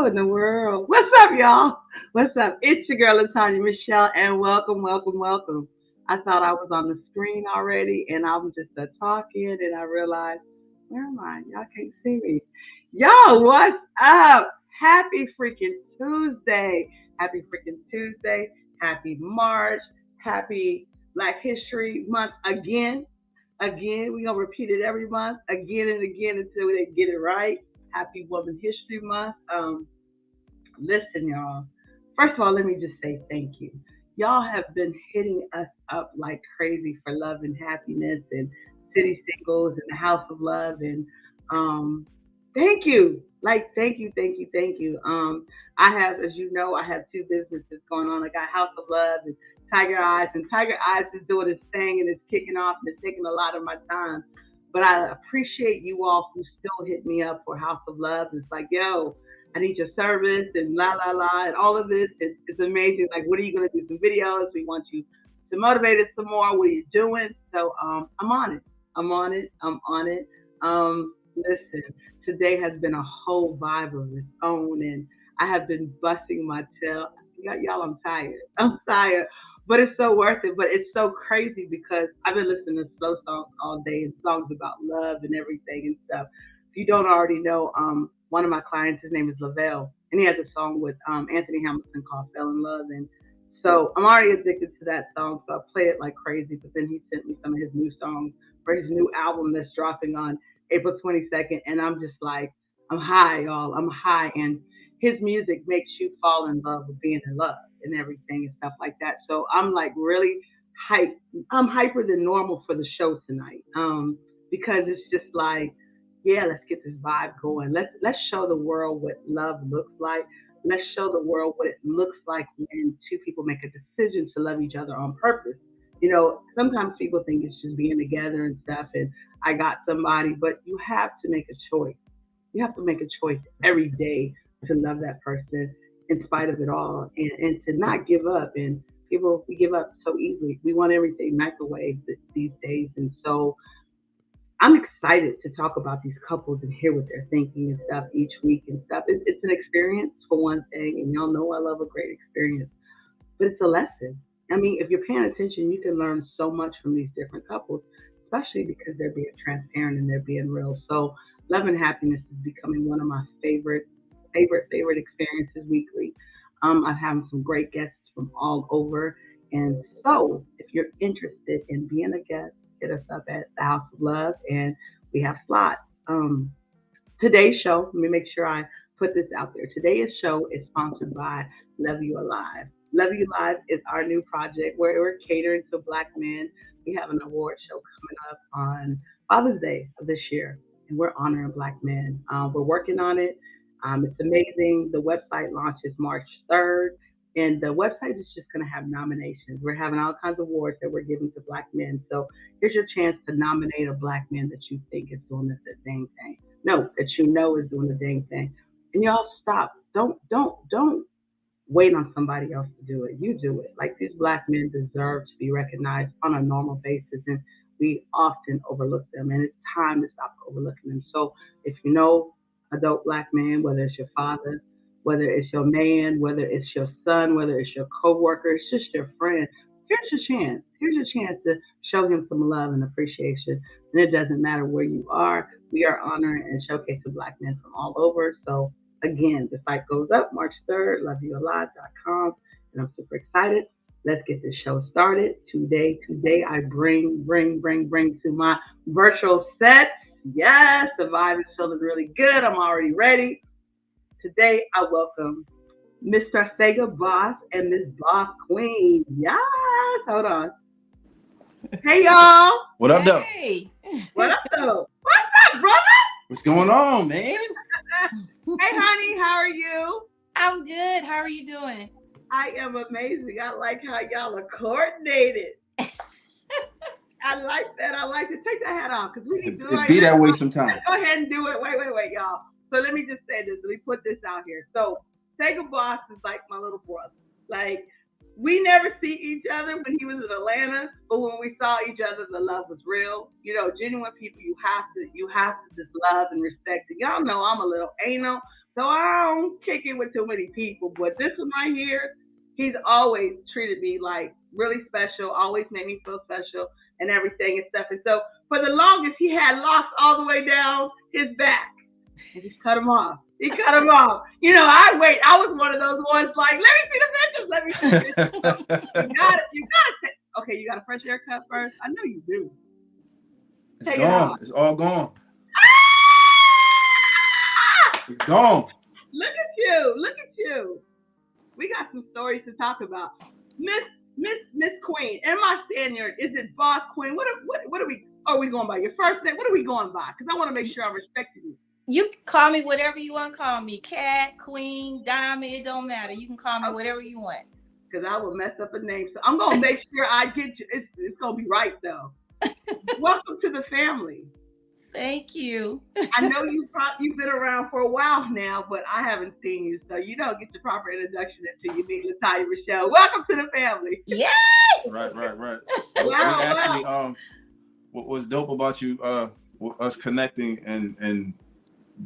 How in the world? What's up, y'all? What's up? It's your girl, Latanya Michelle, and welcome, welcome, welcome. I thought I was on the screen already, and I'm just talking, and I realized, where am I? Y'all can't see me. Y'all, what's up? Happy freaking Tuesday. Happy freaking Tuesday. Happy March. Happy Black History Month again. Again, we're going to repeat it every month, again and again until they get it right. Happy Women's History Month. Listen, y'all. First of all, let me just say thank you. Y'all have been hitting us up like crazy for love and happiness and city singles and the House of Love and um, thank you. Like thank you. I have, as you know, I have two businesses going on. I got House of Love and Tiger Eyes, and Tiger Eyes is doing its thing and it's kicking off and it's taking a lot of my time. But I appreciate you all who still hit me up for House of Love. It's like, yo, I need your service and la la la and all of this. It's amazing. Like, what are you gonna do? Some videos. We want you to motivate us some more. What are you doing? So I'm on it. I'm on it. I'm on it. Listen, today has been a whole vibe of its own, and I have been busting my tail. Y'all, I'm tired. I'm tired. But it's so worth it. But it's so crazy because I've been listening to slow songs all day and songs about love and everything and stuff. If you don't already know, one of my clients, his name is Lavelle, and he has a song with Anthony Hamilton called "Fell in Love." And so I'm already addicted to that song, so I play it like crazy. But then he sent me some of his new songs for his new album that's dropping on April 22nd, and I'm just like, I'm high, y'all. I'm high, and his music makes you fall in love with being in love and everything and stuff like that. So I'm like really hype. I'm hyper than normal for the show tonight, because it's just like, yeah, let's get this vibe going. Let's show the world what love looks like. Let's show the world what it looks like when two people make a decision to love each other on purpose. Sometimes people think it's just being together and stuff, and I got somebody, but you have to make a choice. You have to make a choice every day to love that person in spite of it all, and to not give up. And people, we give up so easily. We want everything microwave these days, and so I'm excited to talk about these couples and hear what they're thinking and stuff each week and stuff. It's an experience for one thing, and y'all know I love a great experience, but it's a lesson. I mean, if you're paying attention, you can learn so much from these different couples, especially because they're being transparent and they're being real. So, love and happiness is becoming one of my favorite experiences weekly. I'm having some great guests from all over. And so, if you're interested in being a guest, hit us up at the House of Love, and we have slots. Um, Today's show, let me make sure I put this out there. Today's show is sponsored by Love You Alive. Love You Alive is our new project where we're catering to Black men. We have an award show coming up on Father's Day of this year, and we're honoring Black men. We're working on it. It's amazing. The website launches March 3rd, and the website is just going to have nominations. We're having all kinds of awards that we're giving to Black men. So here's your chance to nominate a Black man that you think is doing the same thing. No, that you know is doing the dang thing. And y'all stop. Don't wait on somebody else to do it. You do it. Like, these Black men deserve to be recognized on a normal basis, and we often overlook them, and it's time to stop overlooking them. So if you know a dope Black man, whether it's your father, whether it's your man, whether it's your son, whether it's your coworker, it's just your friend, here's your chance. Here's your chance to show him some love and appreciation. And it doesn't matter where you are. We are honoring and showcasing Black men from all over. So again, the site goes up March 3rd, loveyoualive.com. And I'm super excited. Let's get this show started. Today I bring to my virtual set. Yes, the vibe is feeling really good. I'm already ready. Today I welcome Mr. Saga Boss and Miss Boss Queen. Yes, hold on. Hey y'all. What up, though? Hey. What up though? What's up, brother? What's going on, man? Hey honey, how are you? I'm good. How are you doing? I am amazing. I like how y'all are coordinated. I like that. I like to take the hat off because we need to do It be that way sometimes. Go ahead and do it. Wait, y'all. So let me just say this. Let me put this out here. So Sega Boss is like my little brother. Like, we never see each other when he was in Atlanta, but when we saw each other, the love was real. Genuine people, you have to just love and respect. And y'all know I'm a little anal, So I don't kick it with too many people. But this one right here, he's always treated me like really special, always made me feel special and everything and stuff. And so for the longest, he had locks all the way down his back. And just cut him off. He cut him off. I wait. I was one of those ones like, let me see the pictures. Let me see the pictures. So you gotta take. Okay, you got a fresh haircut first. I know you do. It's Take it gone. off. It's all gone. Ah! It's gone. Look at you. Look at you. We got some stories to talk about. Miss Queen. Am I saying your? Is it Boss Queen? What are we? Are we going by your first name? What are we going by? Because I want to make sure I'm respecting you. You can call me whatever you want to call me. Cat, Queen, Diamond, it don't matter. You can call me whatever you want. Because I will mess up a name. So I'm gonna make sure I get you. It's gonna be right though. Welcome to the family. Thank you. I know you've been around for a while now, but I haven't seen you, so you don't get the proper introduction until you meet Latoya Michelle. Welcome to the family. Yes. Right. Wow, We actually, wow. what was dope about you, us connecting and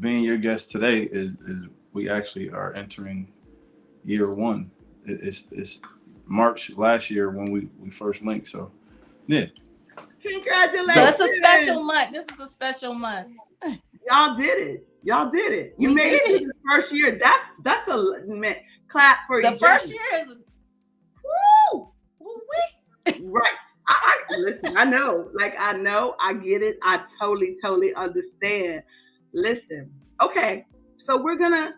being your guest today is we actually are entering year one. It's March last year when we first linked. So yeah. Congratulations. So it's a special month. This is a special month. Y'all did it. Y'all did it. You We made did it it. through the first year. That's a man, clap for you. The first year is Woo! woo-wee. Right. I listen. I know. I get it. I totally understand. Listen. Okay. So we're gonna.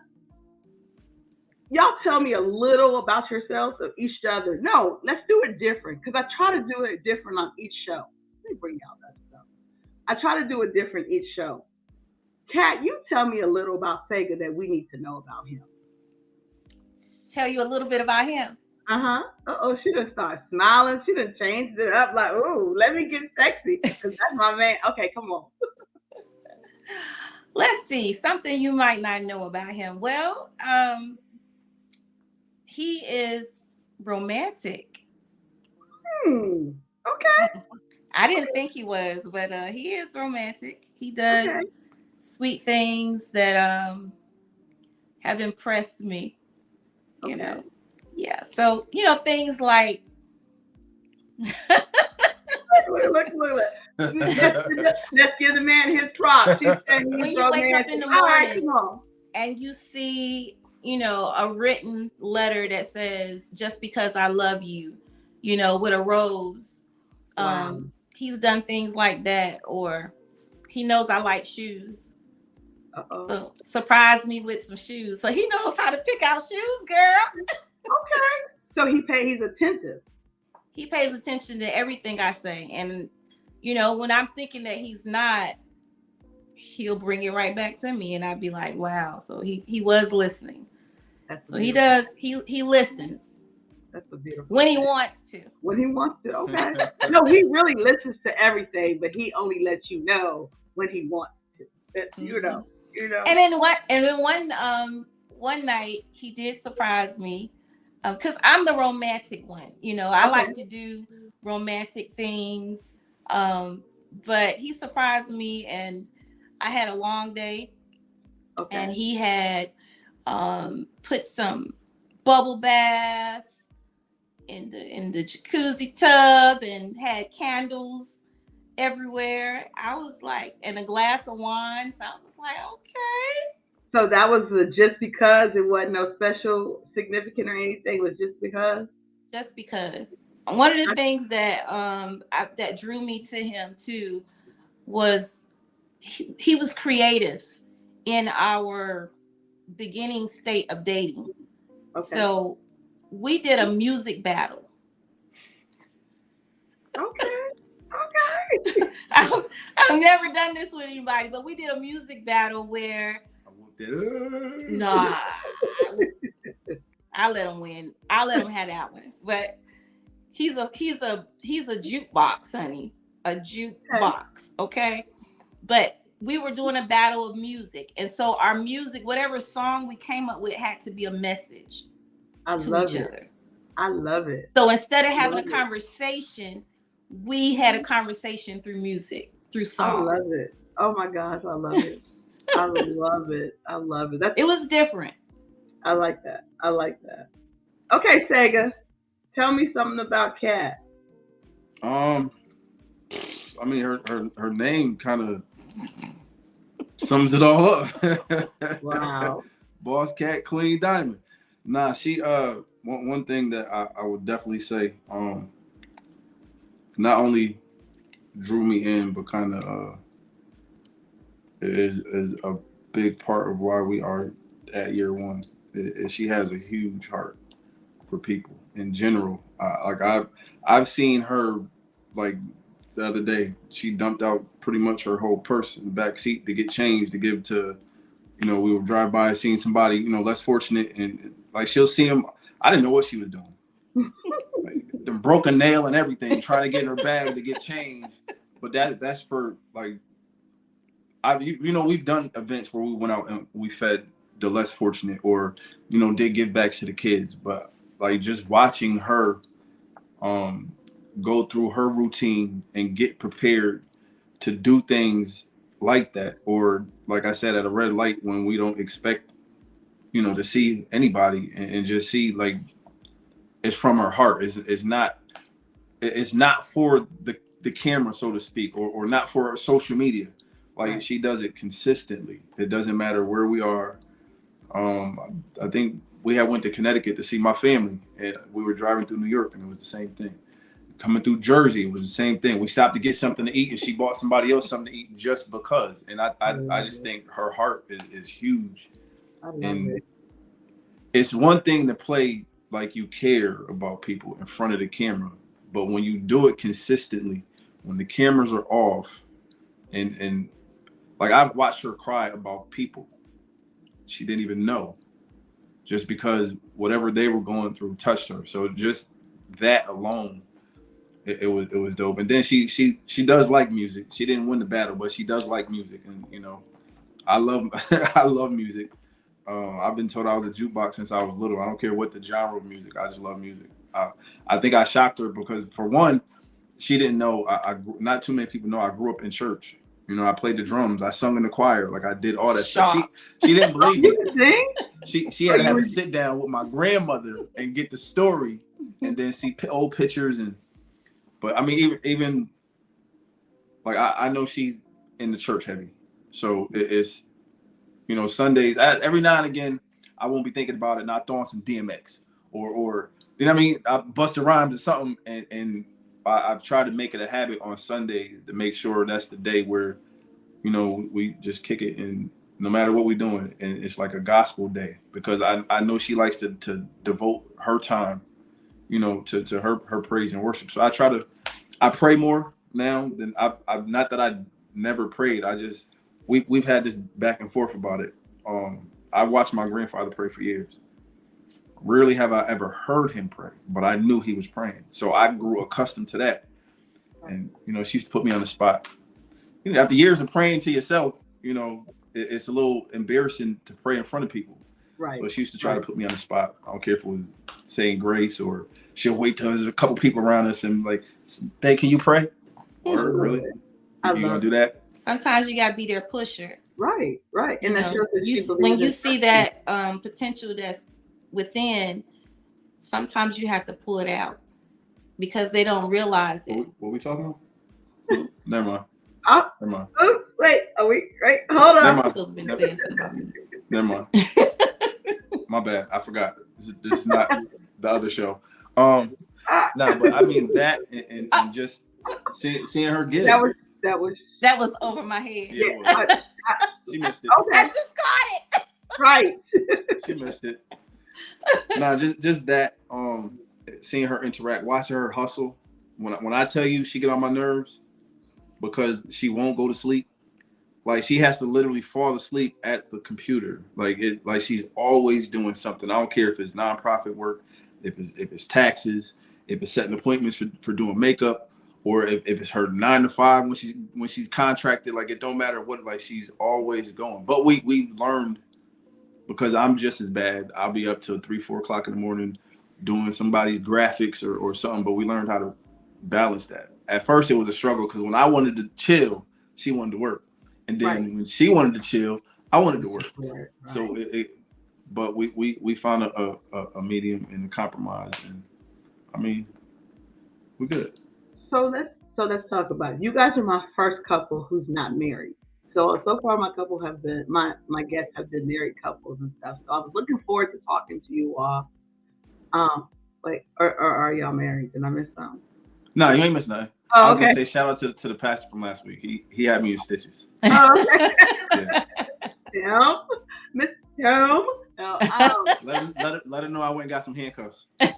Y'all tell me a little about yourselves of each other. No, let's do it different because I try to do it different on each show. Let me bring y'all that stuff. I try to do it different each show. Kat, you tell me a little about Saga that we need to know about him. Tell you a little bit about him. She done start smiling. She done changed it up like, ooh, let me get sexy. Because that's my man. Okay, come on. Let's see, something you might not know about him. Well, he is romantic. Okay. I didn't think he was, but he is romantic. He does Okay. sweet things that have impressed me. You Okay. know, yeah. So things like Look. Let's give the man his props. He's saying when he's you wake up romantic. in the All right, morning come on. and you see, a written letter that says, "Just because I love you," with a rose. Wow. He's done things like that, or he knows I like shoes. Uh-oh. So surprise me with some shoes. So he knows how to pick out shoes, girl. Okay. So he's attentive. He pays attention to everything I say. And, when I'm thinking that he's not, he'll bring it right back to me. And I'd be like, wow. So he was listening. That's So he does. He listens. That's a beautiful when he thing. wants to. When he wants to, okay. No, he really listens to everything, but he only lets you know when he wants to. You know. And then one night he did surprise me, because I'm the romantic one. I like to do romantic things, but he surprised me, and I had a long day, and he had put some bubble baths in the jacuzzi tub and had candles everywhere. I was like, and a glass of wine. So I was like, okay. So that was just because it wasn't no special significant or anything. It was just because. Just because. One of the things that that drew me to him too was he was creative in our beginning state of dating. Okay. So we did a music battle. Okay. I've never done this with anybody, but we did a music battle where nah, I let him win. I let him have that one. But he's a jukebox, honey. A jukebox, okay? But we were doing a battle of music. And so our music, whatever song we came up with, had to be a message to each other. I love it. So instead of having a conversation, we had a conversation through music, through song. I love it. Oh my gosh, I love it. I love it. I love it. That's It was different. I like that. I like that. Okay, Saga, tell me something about Cat. Um, I mean, her name kind of sums it all up. Wow. Boss Cat, Queen Diamond. Nah, she one thing that I would definitely say not only drew me in, but kind of is a big part of why we are at year one. She has a huge heart for people in general. Like I've seen her, like the other day, she dumped out pretty much her whole purse in the back seat to get changed to give to, we would drive by seeing somebody, less fortunate, and like she'll see him. I didn't know what she was doing. Like, the broken nail and everything, trying to get in her bag to get changed. But that's for like, we've done events where we went out and we fed the less fortunate, or did give back to the kids. But like just watching her go through her routine and get prepared to do things like that, or like I said, at a red light when we don't expect to see anybody, and just see like it's from her heart. It's not for the camera, so to speak, or not for social media. Like Right. she does it consistently. It doesn't matter where we are. I think we had went to Connecticut to see my family, and we were driving through New York, and it was the same thing. Coming through Jersey, it was the same thing. We stopped to get something to eat, and she bought somebody else something to eat just because. And I just think her heart is huge. I love And it. it's one thing to play like you care about people in front of the camera, but when you do it consistently, when the cameras are off, and like I've watched her cry about people she didn't even know, just because whatever they were going through touched her. So just that alone, it was dope. And then she does like music. She didn't win the battle, but she does like music, and I love I love music. I've been told I was a jukebox since I was little. I don't care what the genre of music. I just love music. I think I shocked her because, for one, she didn't know. Not too many people know I grew up in church. I played the drums. I sung in the choir. Like I did all that stuff. She didn't believe You it. can sing? She had to have a sit down with my grandmother and get the story, and then see old pictures. But I mean, even like I know she's in the church heavy, so it's Sundays. Every now and again, I won't be thinking about it, and I throw on some DMX or you know what I mean. I bust a rhymes or something, and I've tried to make it a habit on Sundays to make sure that's the day where we just kick it, and no matter what we're doing, and it's like a gospel day, because I know she likes to devote her time, to her praise and worship. So I pray more now than I've not that I never prayed. We've had this back and forth about it. I watched my grandfather pray for years. Rarely have I ever heard him pray, but I knew he was praying. So I grew accustomed to that. And, she's put me on the spot. After years of praying to yourself, it's a little embarrassing to pray in front of people. Right. So she used to try to put me on the spot. I don't care if it was saying grace, or she'll wait till there's a couple people around us and like, hey, can you pray? Or really? You gonna do that? Sometimes you gotta be their pusher. Right. And that shows that when you see that potential that's within, sometimes you have to pull it out because they don't realize it. What we talking about? Never mind. Never mind. Oh, wait. Are we right? Hold on. Never mind. Supposed to be saying something about me. Never mind. My bad. I forgot. This is not the other show. No, but I mean that, and just seeing her give. That was over my head. Yeah, she missed it. Okay. I just caught it. Right. She missed it. No, just that. Seeing her interact, watching her hustle. When I tell you she get on my nerves because she won't go to sleep. Like she has to literally fall asleep at the computer. Like she's always doing something. I don't care if it's nonprofit work, if it's taxes, if it's setting appointments for doing makeup, or if it's her 9 to 5 when she's contracted. Like it don't matter what. Like she's always going. But we learned, because I'm just as bad. I'll be up till 3-4 o'clock in the morning doing somebody's graphics or something. But we learned how to balance that. At first it was a struggle because when I wanted to chill, she wanted to work. And then when she wanted to chill, I wanted to work. Right. So but we found a medium in the compromise, and I mean, we're good. So let's talk about it. You guys are my first couple who's not married. So far my couple have been my guests have been married couples and stuff. So I was looking forward to talking to you all. Um, wait, or are y'all married? Did I miss something? No, you ain't missing nothing. I Oh, was gonna okay. say shout out to the pastor from last week. He had me in stitches. Oh, okay. Yeah. Tim, Miss Tim. No, Let him know I went and got some handcuffs. I'm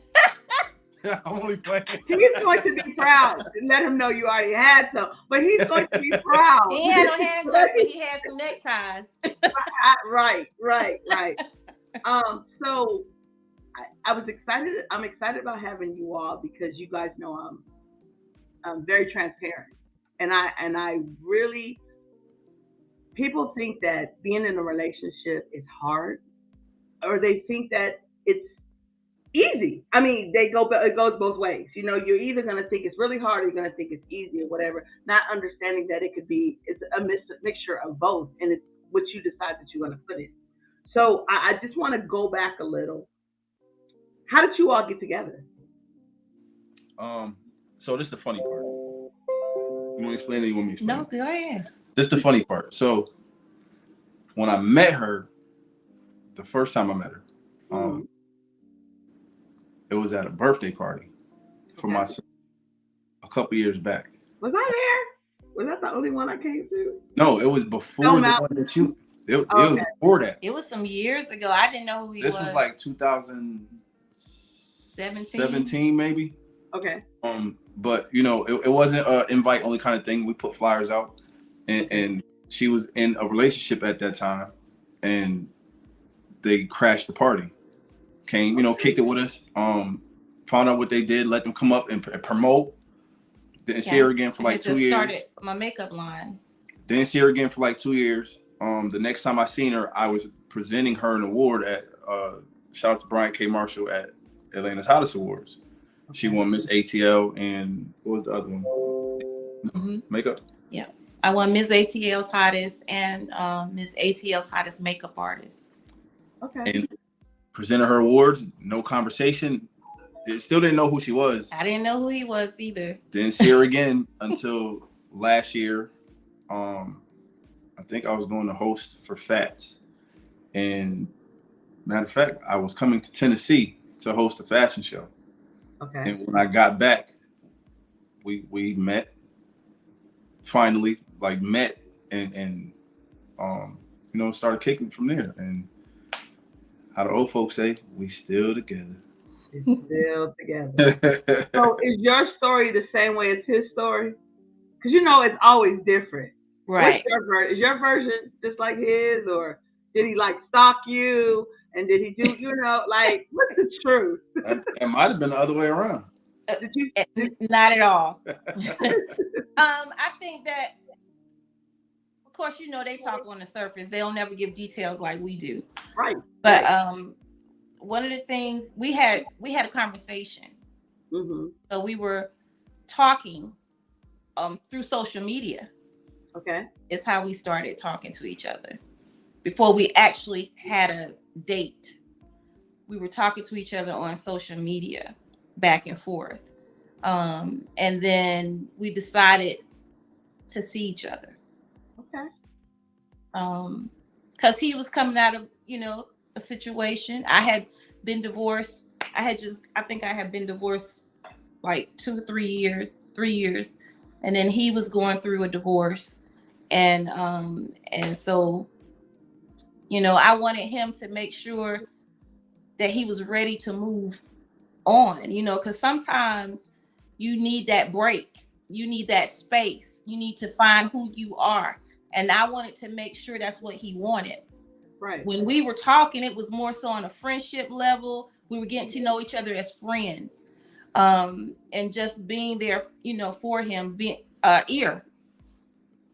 only playing. he's going to be proud. Let him know you already had some, but he's going to be proud. He had no handcuffs, but he had some neckties. Right. So I was excited. I'm excited about having you all because you guys know I'm very transparent, and I really people think that being in a relationship is hard, or they think that it's easy. I mean, it goes both ways. You know, you're either going to think it's really hard or you're going to think it's easy or whatever, not understanding that it's a mixture of both, and it's what you decide that you're going to put in. So I just want to go back a little. How did you all get together? So this is the funny part. You want to explain it? You want me to explain? No, go ahead. This is the funny part. So when I met her, the first time I met her, it was at a birthday party for my son a couple years back. Was I there? Was that the only one I came to? No, it was before the one that you. It was before that. It was some years ago. I didn't know who he was. This was like 2017 maybe. Okay. But you know, it wasn't an invite only kind of thing. We put flyers out, and she was in a relationship at that time, and they crashed the party. Came, kicked it with us. Found out what they did. Let them come up and promote. Didn't see her again for like 2 years. Started my makeup line. Didn't see her again for like 2 years. The next time I seen her, I was presenting her an award at shout out to Brian K. Marshall at Atlanta's Hottest Awards. She won Miss ATL and what was the other one? Makeup. Yeah, I won Miss ATL's Hottest and Miss ATL's Hottest Makeup Artist. Okay. And presented her awards. No conversation. Still didn't know who she was. I didn't know who he was either. Didn't see her again until last year. I think I was going to host for Fats. And matter of fact, I was coming to Tennessee to host a fashion show. Okay. And when I got back, we met. Finally, met and started kicking from there. And how the old folks say, we still together. Still together. So is your story the same way as his story? Because it's always different. Right. Is your version just like his, or did he stalk you? And did he do, what's the truth? It might have been the other way around. Not at all. I think that, of course, they talk on the surface. They'll never give details like we do. Right. But one of the things we had a conversation. Mm-hmm. So we were talking through social media. Okay. It's how we started talking to each other. Before we actually had a date, we were talking to each other on social media back and forth. And then we decided to see each other. Okay. Because he was coming out of, a situation. I had been divorced. I think I had been divorced like 3 years. And then he was going through a divorce. And so, I wanted him to make sure that he was ready to move on, because sometimes you need that break. You need that space. You need to find who you are. And I wanted to make sure that's what he wanted. Right. When we were talking, it was more so on a friendship level. We were getting to know each other as friends, and just being there, for him, being ear.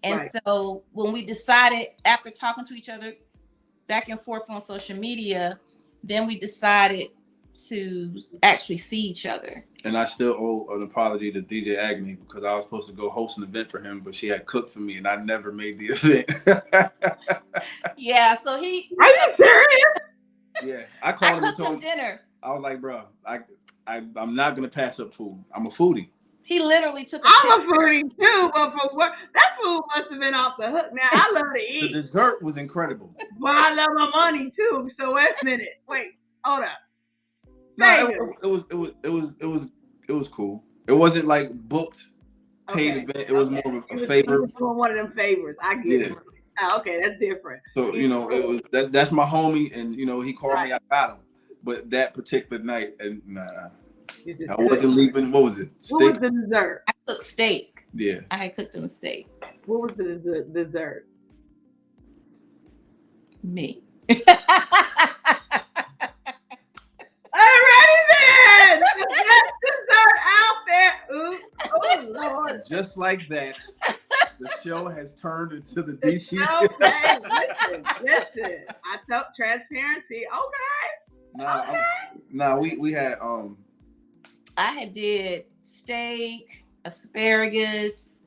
And right. So when we decided, after talking to each other back and forth on social media, then we decided to actually see each other. And I still owe an apology to DJ Agnew because I was supposed to go host an event for him, but she had cooked for me and I never made the event. Yeah, so Are you serious? Yeah, I called cooked him dinner. I was like, bro, I'm not gonna pass up food. I'm a foodie. He literally took I'm a foodie too, but for what? That food must have been off the hook. Now I love to eat. The dessert was incredible. Well, I love my money too. So wait a minute. Wait, hold up. No, it was cool. It wasn't like booked paid event. It was more of a favor. It was one of them favors. I get it. Oh, okay, that's different. So it was that's my homie, and he called me. I got him, but that particular night, and I wasn't leaving. What was it? Steak? What was the dessert? I cooked steak. Yeah, I had cooked them steak. What was the dessert? Me. Alrighty then. The best dessert out there. Ooh, oh Lord. Just like that, the show has turned into the DT. Okay, listen. I took transparency. Okay. We had I had did steak, asparagus,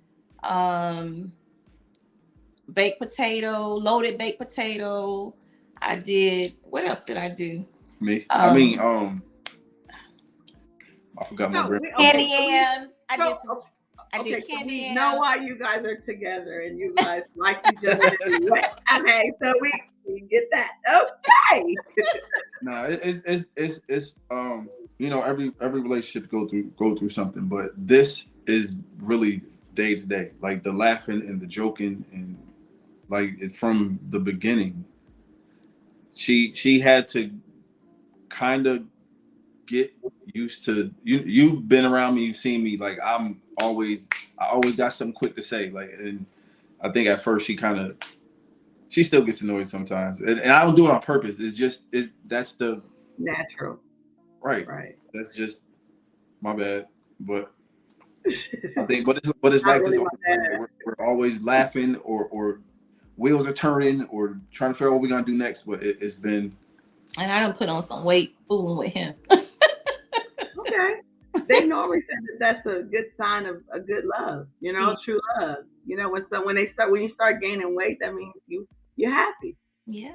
baked potato, loaded baked potato. I did. What else did I do? Me. I forgot my brand. Candy yams. I did candy yams. We know why you guys are together and you guys like each other anyway. Okay, so we get that. Okay. No, it's every relationship go through something, but this is really day to day, like the laughing and the joking, and like from the beginning, she had to kind of get used to you. You've been around me, you've seen me. Like I always got something quick to say. Like, and I think at first she still gets annoyed sometimes, and I don't do it on purpose. That's the natural. Right. That's just my bad. But I think, but it's like really this. We're always laughing, or wheels are turning, or trying to figure out what we're gonna do next. But it's been. And I don't put on some weight fooling with him. Okay. They normally say that's a good sign of a good love. True love. When you start gaining weight, that means you're happy. Yeah.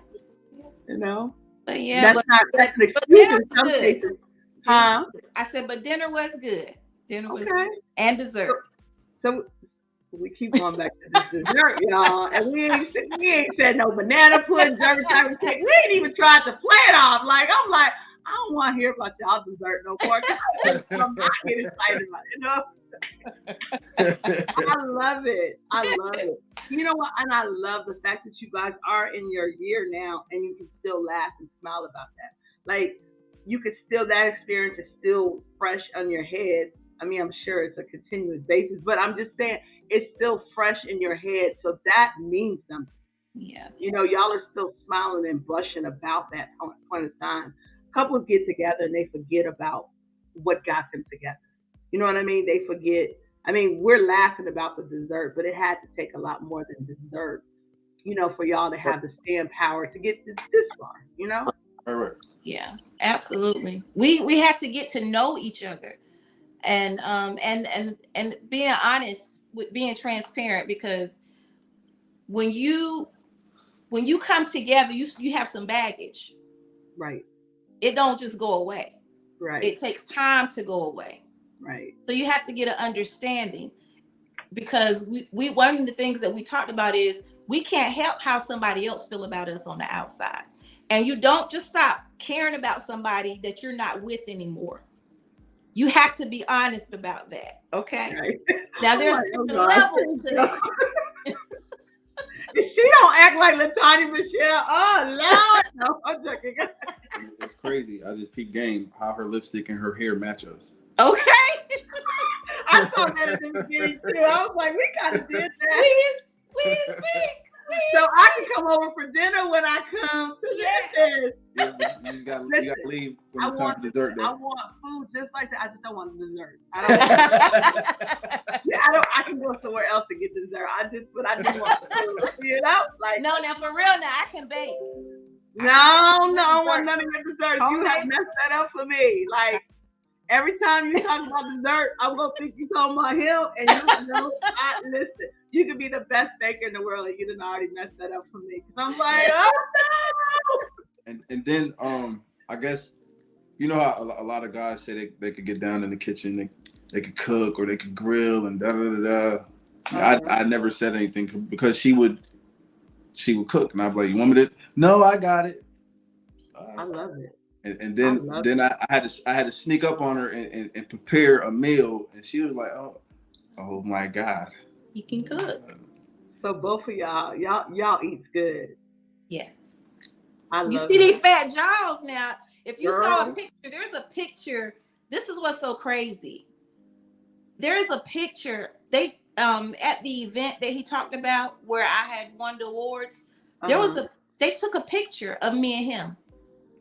But yeah, that's an excuse in some cases. Huh? I said, but dinner was good. Dinner was good. And dessert. So we keep going back to this dessert, y'all, and we ain't said no banana pudding, every time we ain't even tried to play it off. Like I'm like, I don't want to hear about y'all dessert no more. I'm not getting excited about it, I love it. You know what? And I love the fact that you guys are in your year now, and you can still laugh and smile about that. Like you could still, that experience is still fresh on your head. I mean, I'm sure it's a continuous basis, but I'm just saying it's still fresh in your head. So that means something. Yeah. Y'all are still smiling and blushing about that point of time. Couples get together and they forget about what got them together. You know what I mean? They forget. I mean, we're laughing about the dessert, but it had to take a lot more than dessert, for y'all to have the staying power to get this far, Right. Yeah, absolutely. We had to get to know each other. And being honest with being transparent, because when you come together, you have some baggage. Right. It don't just go away. Right. It takes time to go away. Right. So you have to get an understanding, because we one of the things that we talked about is we can't help how somebody else feel about us on the outside. And you don't just stop caring about somebody that you're not with anymore. You have to be honest about that, okay? Right. Now there's different levels to that. She don't act like Latanya Michelle. Oh Lord, no, I'm joking. It's crazy. I just peeped game how her lipstick and her hair match us. Okay. I saw that at the beginning too. I was like, we gotta do that. Please. So I can come over for dinner when I come to this. Yeah, you gotta leave when it's time for dessert. I want food just like that. I just don't want dessert. I can go somewhere else to get dessert. But I just want food. Like no. Now for real, now I can bake. No, no, I don't want none of your desserts. You have Homemade. messed that up for me. Like every time you talk about dessert, I'm gonna think you talking about him, and you know, I listen. You could be the best baker in the world, and you done already messed that up for me. Cause I'm like, oh And then I guess you know how a lot of guys say they could get down in the kitchen, they could cook or they could grill and da da da da. no. I never said anything because she would cook and I'd be like, you want me to? No, I got it. I love it. And I then love then it. I had to sneak up on her and prepare a meal and she was like, oh my God. You can cook. So both of y'all eats good. Yes. I You love see these it, fat jaws now. If you saw a girl. picture, there's a picture. This is what's so crazy. There is a picture. They at the event that he talked about where I had won the awards, there was Uh-huh. they took a picture of me and him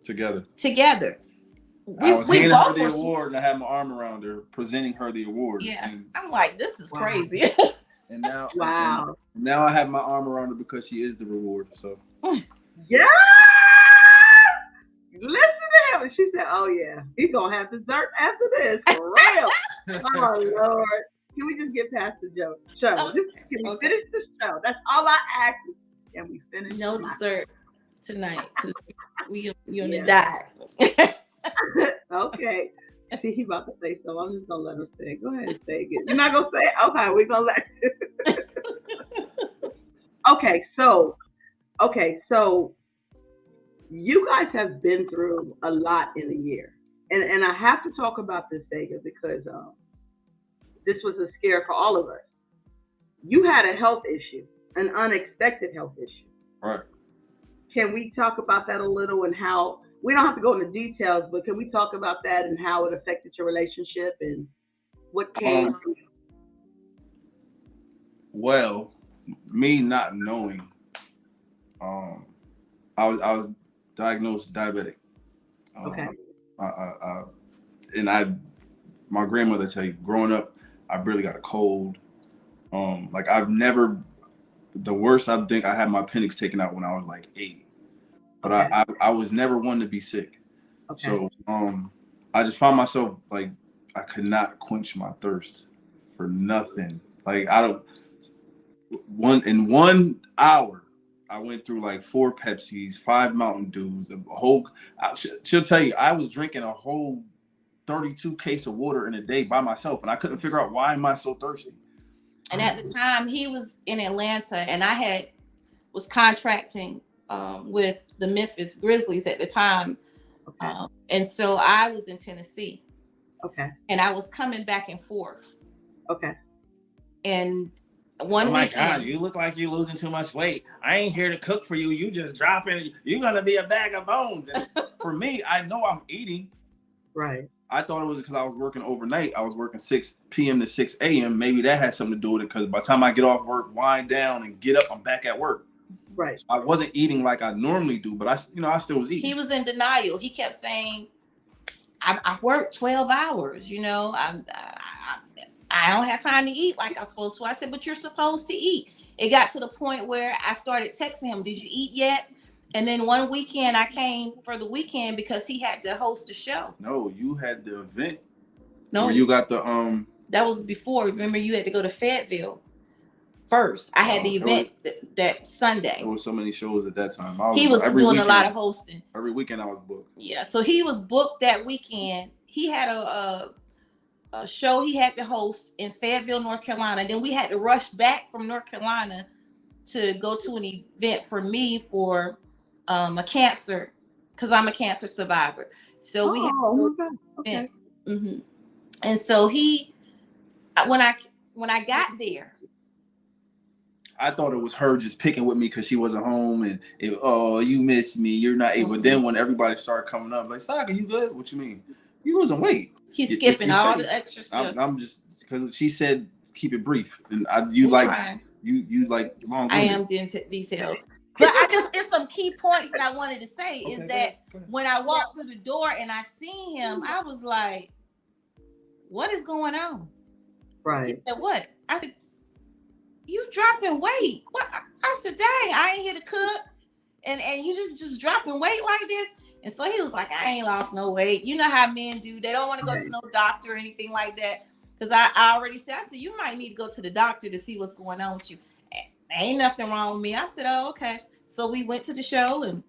together. I We was we handing her both the were, award and I had my arm around her, presenting her the award. yeah. I'm like, this is Wow. crazy. And now Wow. now I have my arm around her because she is the reward. So Yeah. Listen to him. And she said, oh yeah, he's gonna have dessert after this for real. Oh Lord. Can we just get past the joke? Show. Okay, Just can we okay. finish the show? That's all I ask. Can we finish No my dessert tonight. 'Cause you on the yeah. diet. Okay. See, he about to say so. I'm just gonna let him say it. Go ahead and say it. You're not gonna say it? Okay, we're gonna let you. Okay, so so you guys have been through a lot in a year. And I have to talk about this, Saga, because this was a scare for all of us. You had a health issue, an unexpected health issue. right. Can we talk about that a little and how we don't have to go into details, but can we talk about that and how it affected your relationship and what came? Um well, me not knowing, um I was diagnosed diabetic. Okay. I and I my grandmother tell you, growing up, I barely got a cold. Like I've never the worst I think I had my appendix taken out when I was like 8. But Okay. I was never one to be sick. Okay. So I just found myself like I could not quench my thirst for nothing. Like I don't in 1 hour I went through like 4 Pepsis, 5 Mountain Dews, a whole. She'll tell you I was drinking a whole 32 case of water in a day by myself, and I couldn't figure out why am I so thirsty. And at the time he was in Atlanta and I was contracting with the Memphis Grizzlies at the time. Okay. And so I was in Tennessee Okay. and I was coming back and forth. Okay. And Oh one my God, weekend, you look like you're losing too much weight. I ain't here to cook for you. You just dropping. You're gonna be a bag of bones. And for me, I know I'm eating. Right. I thought it was because I was working overnight. I was working 6 p.m. to 6 a.m. Maybe that had something to do with it because by the time I get off work, wind down, and get up, I'm back at work. Right. So I wasn't eating like I normally do, but I still was eating. he was in denial. He kept saying, I worked 12 hours, I don't have time to eat like I'm supposed to. I said, but you're supposed to eat. It got to the point where I started texting him, did you eat yet? And then one weekend I came for the weekend because he had to host a show. No, you had the event. No, where you got the that was before. Remember, you had to go to Fayetteville first. I had the event that Sunday. There was so many shows at that time. He was doing a lot of hosting. Every weekend I was booked. Yeah, so he was booked that weekend. He had a show he had to host in Fayetteville, North Carolina. Then we had to rush back from North Carolina to go to an event for me for a cancer, because I'm a cancer survivor. So we had to go okay. Mm-hmm. And so when I got there, I thought it was her just picking with me because she wasn't home and you miss me, you're not able. Mm-hmm. Then when everybody started coming up, like, Saga, you good? What you mean? You wasn't weight. He's skipping all the extra stuff. I'm just because she said keep it brief, and you like long. I am detailed, but it's some key points that I wanted to say. Is that when I walked through the door and I seen him, I was like, "What is going on?" Right. He said, "What?" I said, "You dropping weight?" What? I said, "Dang, I ain't here to cook." and you just dropping weight like this. And so he was like, I ain't lost no weight. You know how men do. They don't want to go to no doctor or anything like that. Because I already said, I said, you might need to go to the doctor to see what's going on with you. Ain't nothing wrong with me. I said, oh, okay. So we went to the show and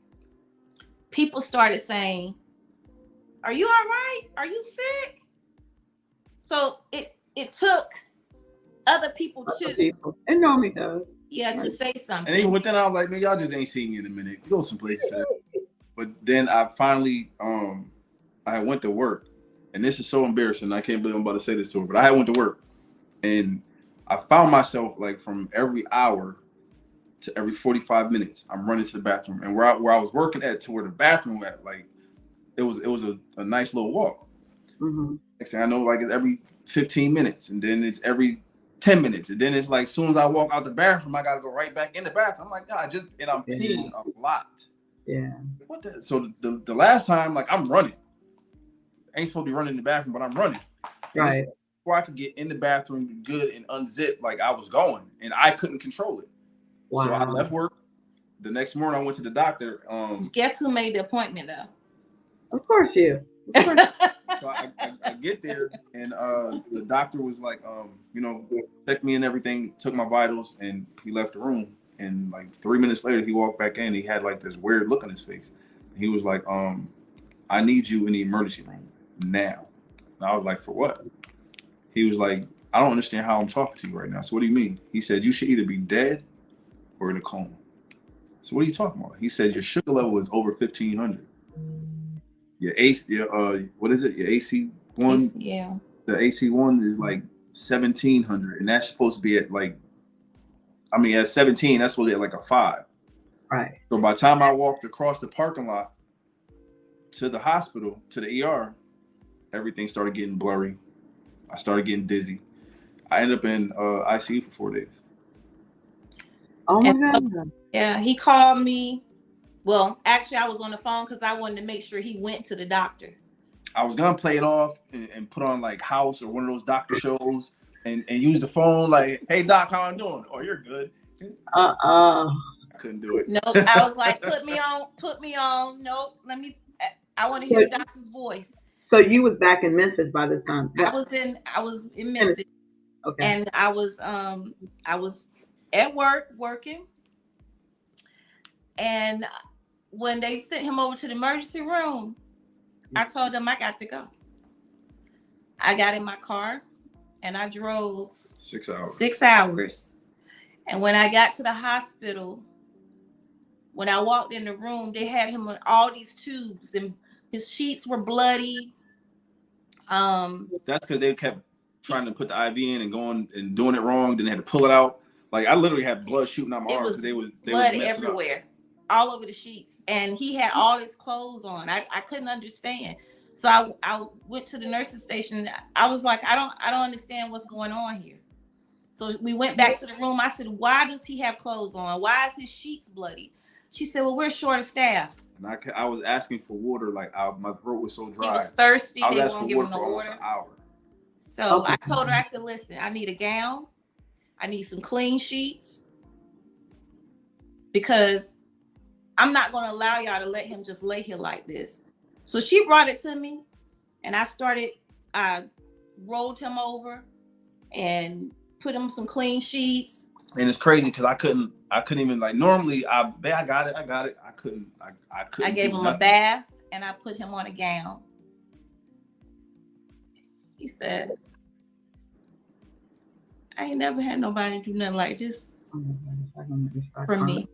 people started saying, are you all right? Are you sick? So it took other people too. It normally does. Yeah, to say something. And even with that, I was like, man, y'all just ain't seen me in a minute. Go some places. But then I finally, I went to work, and this is so embarrassing. I can't believe I'm about to say this to her, but I went to work, and I found myself like from every hour to every 45 minutes, I'm running to the bathroom, and where I was working at to where the bathroom at, like it was a nice little walk. Mm-hmm. Next thing I know, like it's every 15 minutes, and then it's every 10 minutes, and then it's like as soon as I walk out the bathroom, I gotta go right back in the bathroom. I'm like, God, and I'm peeing a lot. Yeah. What the? So the last time, like I'm running. I ain't supposed to be running in the bathroom, but I'm running. Right. Before I could get in the bathroom good and unzip, like I was going, and I couldn't control it. Wow. So I left work. The next morning, I went to the doctor. Guess who made the appointment though? Of course you. So I get there, and the doctor was like, checked me and everything, took my vitals, and he left the room. And like 3 minutes later, he walked back in. He had like this weird look on his face. He was like, I need you in the emergency room now. And I was like, for what? He was like, I don't understand how I'm talking to you right now. So what do you mean? He said, you should either be dead or in a coma. So what are you talking about? He said, your sugar level is over 1,500. Your what is it? Your AC1? Yeah. The AC1 is like 1,700. And that's supposed to be at at 17, that's supposed to be at like a 5. Right. So by the time I walked across the parking lot to the hospital, to the ER, everything started getting blurry. I started getting dizzy. I ended up in ICU for 4 days. Oh my God. Yeah, he called me. Well, actually, I was on the phone because I wanted to make sure he went to the doctor. I was gonna play it off and put on like House or one of those doctor shows and use the phone like, hey doc, how I'm doing? Oh, you're good. I couldn't do it. Nope. I was like, put me on. Nope. I want to hear the doctor's voice. So you was back in Memphis by this time? I was in Memphis. Okay. And I was at work working. And when they sent him over to the emergency room, I told them I got to go. I got in my car and I drove 6 hours. 6 hours. And when I got to the hospital, when I walked in the room, they had him on all these tubes and his sheets were bloody. That's because they kept trying to put the IV in and going and doing it wrong. Then they had to pull it out. Like I literally had blood shooting out my arms. They blood everywhere, all over the sheets. And he had all his clothes on. I couldn't understand. So I went to the nursing station. I was like, I don't understand what's going on here. So we went back to the room. I said, why does he have clothes on? Why is his sheets bloody? She said, well, we're short of staff. And I was asking for water. Like my throat was so dry. He was thirsty. I was they asking won't for give him water for no almost water. an hour. So I told her, I said, listen, I need a gown. I need some clean sheets. Because I'm not going to allow y'all to let him just lay here like this. So she brought it to me. And I rolled him over and put him some clean sheets. And it's crazy because I couldn't even like normally I got it. I couldn't. I gave him a bath and I put him on a gown. He said, I ain't never had nobody do nothing like this for me.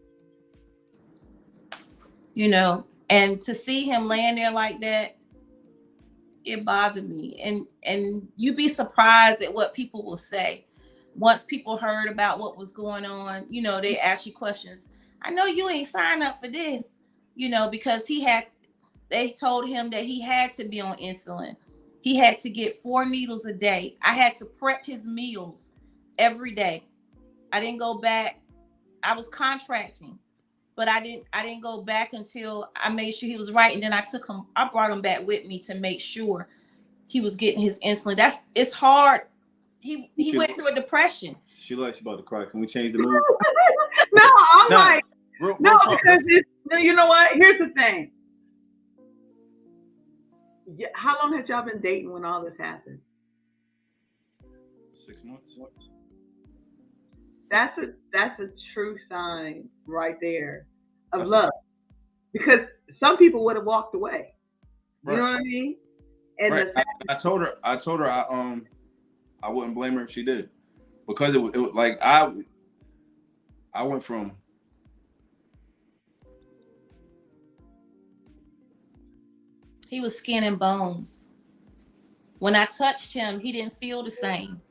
You know, and to see him laying there like that, it bothered me. And you'd be surprised at what people will say. Once people heard about what was going on, you know, they ask you questions. I know you ain't signed up for this, you know, because they told him that he had to be on insulin. He had to get 4 needles a day. I had to prep his meals every day. I didn't go back. I was contracting, but I didn't go back until I made sure he was right. And then I brought him back with me to make sure he was getting his insulin. It's hard. He went through a depression. She's about to cry. Can we change the mood? No, I'm like, No, real talk. because it's no. You know what? Here's the thing. Yeah, how long had y'all been dating when all this happened? 6 months. Six. That's a true sign right there of That's a love. Because some people would have walked away. You know right. what I mean? And Right. the I told her I wouldn't blame her if she did, because it was like I went from He was skin and bones. When I touched him, he didn't feel the same.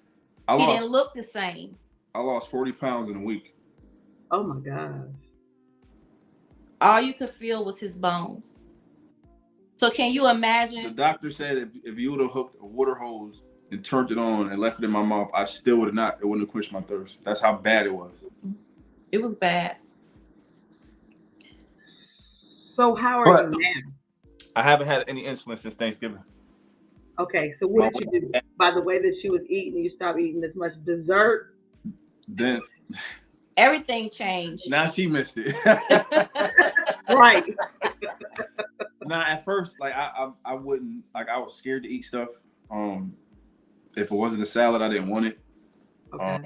I He didn't lost look the same. I lost 40 pounds in a week. oh my gosh. All you could feel was his bones. So can you The imagine? doctor said if you would have hooked a water hose and turned it on and left it in my mouth, I still would have not. It wouldn't have quenched my thirst. That's how bad it was. It was bad. So how are you But now? I haven't had any insulin since Thanksgiving. Okay, so My what did you do? By the way that she was eating, you stopped eating as much dessert. Then Everything changed. now she missed it. Right. Now at first, like I wouldn't, like, I was scared to eat stuff. If it wasn't a salad, I didn't want it. Okay.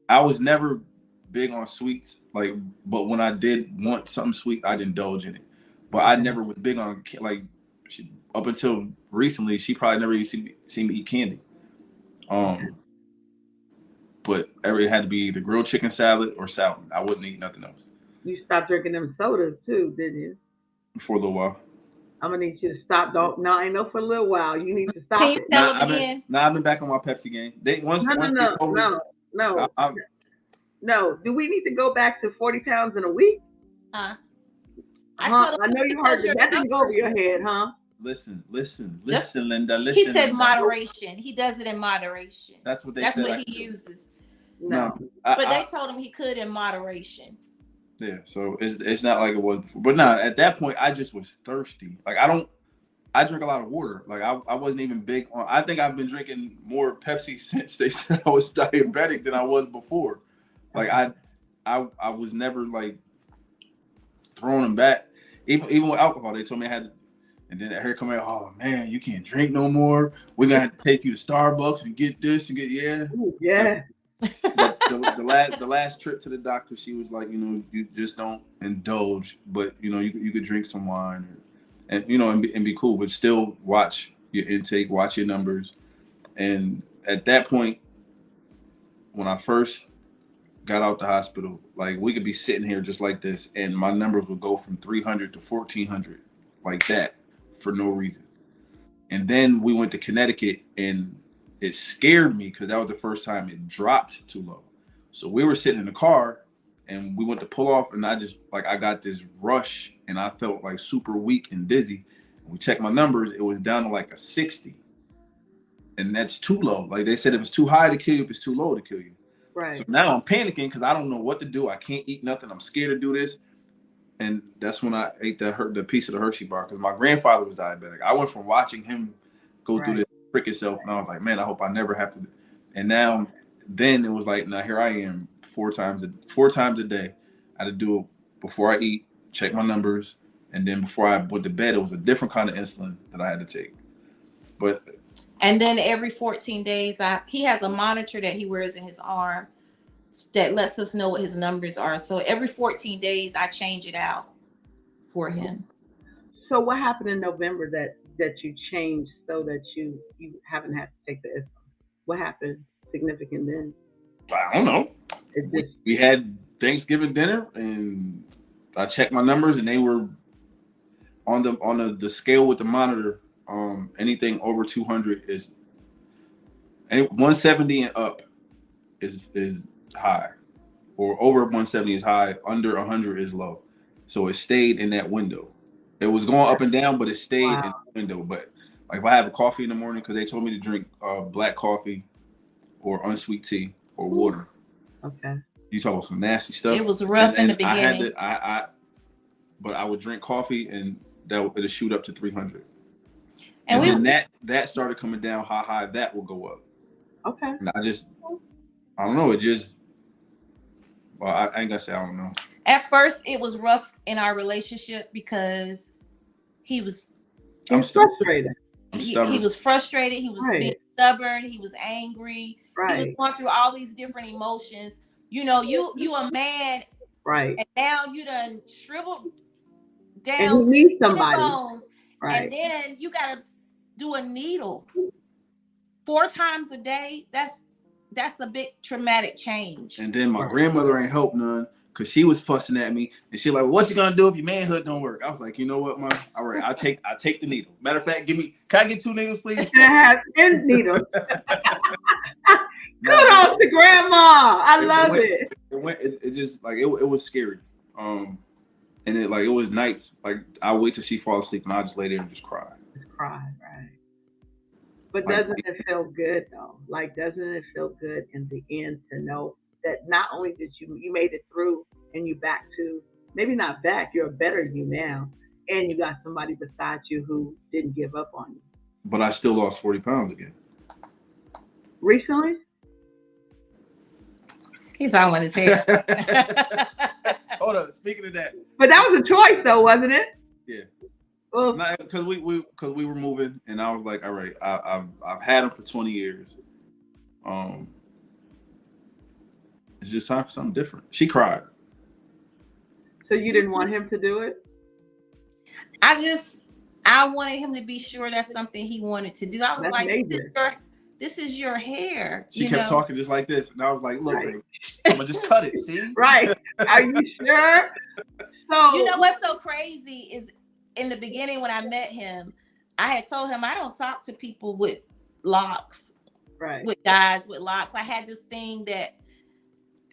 I was never big on sweets, like, but when I did want something sweet, I'd indulge in it. But I Okay. never was big on like up until recently. She probably never even seen me eat candy. Okay. But it had to be either grilled chicken salad or salad. I wouldn't eat nothing else You stopped drinking them sodas too, didn't you? for a little while. I'm gonna need you to stop. Don't no, I know for a little while. You need to Can stop you it. tell Nah, him again? I've been back on my Pepsi game. They once No, no, once they no, told me, no, I, no, I, no. Do we need to go back to 40 pounds in a week? Huh? I Huh? told him I know you heard because that. your That didn't go over numbers. your head, huh? listen, Just Linda, he listen, said Linda. moderation. He does it in moderation. That's what they That's said. what I he could do. uses. No, No. But they told him he could in moderation. yeah. So it's not like it was before. But nah, at that point, I just was thirsty. Like I drink a lot of water. Like I wasn't even big on. I think I've been drinking more Pepsi since they said I was diabetic than I was before. Like Okay. I was never like throwing them back. Even with alcohol, they told me I had. And then here come out, oh man, you can't drink no more. We're gonna have to take you to Starbucks and get this and get Ooh, Like, yeah. but the last trip to the doctor, she was like, you just don't indulge, but you could drink some wine and be cool, but still watch your intake, watch your numbers. And at that point, when I first got out the hospital, like we could be sitting here just like this, and my numbers would go from 300 to 1400, like that, for no reason. And then we went to Connecticut, and it scared me because that was the first time it dropped too low. So we were sitting in the car, and we went to pull off, and I got this rush, and I felt like super weak and dizzy. We checked my numbers; it was down to like a 60, and that's too low. Like they said, if it's too high to kill you, if it's too low to kill you. So Right. now I'm panicking because I don't know what to do. I can't eat nothing. I'm scared to do this. And that's when I ate the piece of the Hershey bar because my grandfather was diabetic. I went from watching him go through Right. this prick itself, and I was like, man, I hope I never have to. And now, then it was like, now here I am, four times a day. I had to do it before I eat, check my numbers, and then before I went to bed, it was a different kind of insulin that I had to take. But And then every 14 days, he has a monitor that he wears in his arm that lets us know what his numbers are. So every 14 days, I change it out for him. So what happened in November that you changed so that you haven't had to take the insulin? What happened significant then? I don't know. It just We had Thanksgiving dinner, and I checked my numbers, and they were on the scale with the monitor. Anything over 200 is 170 and up is high, or over 170 is high. Under 100 is low. So it stayed in that window. It was going up and down, but it stayed in wow. the window. But like if I have a coffee in the morning, because they told me to drink black coffee or unsweet tea or Ooh, water. okay. You talk about some nasty stuff. It was rough in the And I had beginning. to but I would drink coffee, and that it'll shoot up to 300. And And we then that started coming down. How high that will go up. Okay. And I don't know. It just, well, I ain't gonna say I don't know. At first, it was rough in our relationship because he was I'm He's stubborn. frustrated. I'm he stubborn. was frustrated. He was being Right. stubborn. He was angry. He was Right. going through all these different emotions. You know, you a man, Right. and now you done shriveled And down he to needs skin and somebody. bones, and Right. then you gotta do a needle 4 times a day. That's a big traumatic change. And then my Right. grandmother ain't help none because she was fussing at me and she like, "What you gonna do if your manhood don't work?" I was like, "You know what, Mom? All right, I take the needle. Matter of fact, can I get 2 needles, please?" And have and needles. Nah, Kudos to grandma. I love it. it just like it was scary. And it was nights. Like I wait till she falls asleep and I just lay there and just cry. Just cry, right? But Like doesn't it feel good though? Like, doesn't it feel good in the end to know that not only did you made it through and you back to, maybe not back, you're a better you now, and you got somebody beside you who didn't give up on you. but I still lost 40 pounds again. Recently? He's on his hair. Hold up. Speaking of that, But that was a choice though, wasn't it? yeah, Well, because we were moving, and I was like, all right, I've had him for 20 years. Um, it's just time for something different. She cried. so you didn't want him to do it? I wanted him to be sure that's something he wanted to do. I was That's like, major. this is your hair. She kept talking just like this, and I was like, look, Right. baby, I'm gonna just cut it. See? Right. Are you sure? So You know what's so crazy is in the beginning when I met him, I had told him I don't talk to people with locks, right. with guys with locks. I had this thing that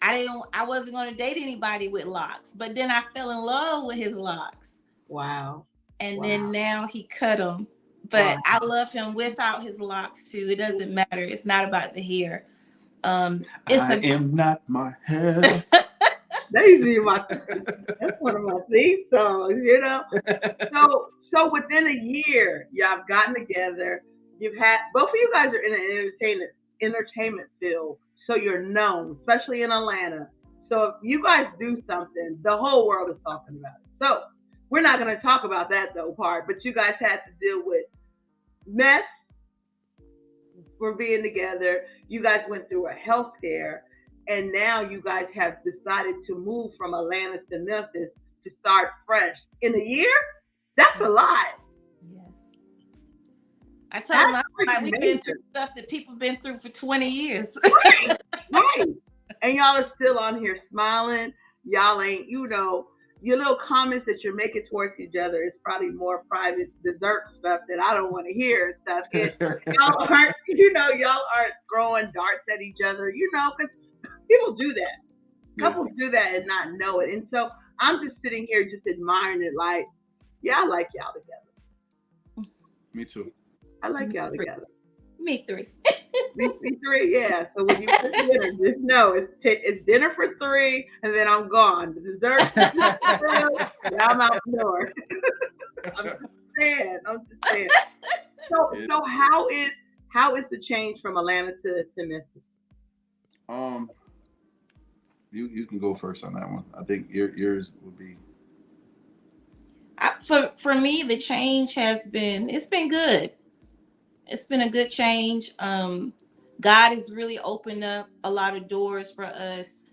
I wasn't going to date anybody with locks, but then I fell in love with his locks, Wow. and Wow. then now he cut them. But Wow. I love him without his locks too. It doesn't matter. It's not about the hair. I am not my hair. That used to be that's one of my theme songs, you know. So within a year, y'all have gotten together. You've had both of you guys are in an entertainment field, so you're known, especially in Atlanta. So if you guys do something, the whole world is talking about it. So we're not going to talk about that though part, but you guys had to deal with mess for being together. You guys went through a health scare, and now you guys have decided to move from Atlanta to Memphis to start fresh in a year. That's a lot. Yes. I told him That's we've major. been through stuff that people been through for 20 years. Right, right. And y'all are still on here smiling. Y'all ain't, your little comments that you're making towards each other is probably more private dessert stuff that I don't want to hear and stuff. Y'all aren't throwing darts at each other, because people do that. Yeah. Couples do that and not know it. And so I'm just sitting here just admiring it like, yeah, I like y'all together. Me too. I like y'all together. Me three. Me three, yeah. So when you put dinner, just know it's dinner for 3, and then I'm gone. The dessert, I'm out the door. I'm just saying. So how is the change from Atlanta to Memphis? You can go first on that one. I think yours would be. For me, the change it's been good. It's been a good change. God has really opened up a lot of doors for us.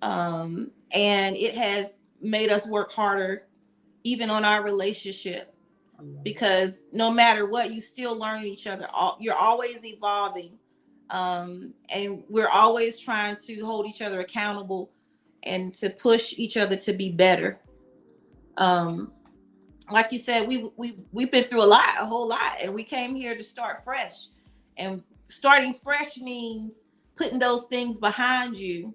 And it has made us work harder, even on our relationship, because no matter what, you still learn each other. You're always evolving. And we're always trying to hold each other accountable and to push each other to be better. Like you said, we've been through a whole lot, and we came here to start fresh. And starting fresh means putting those things behind you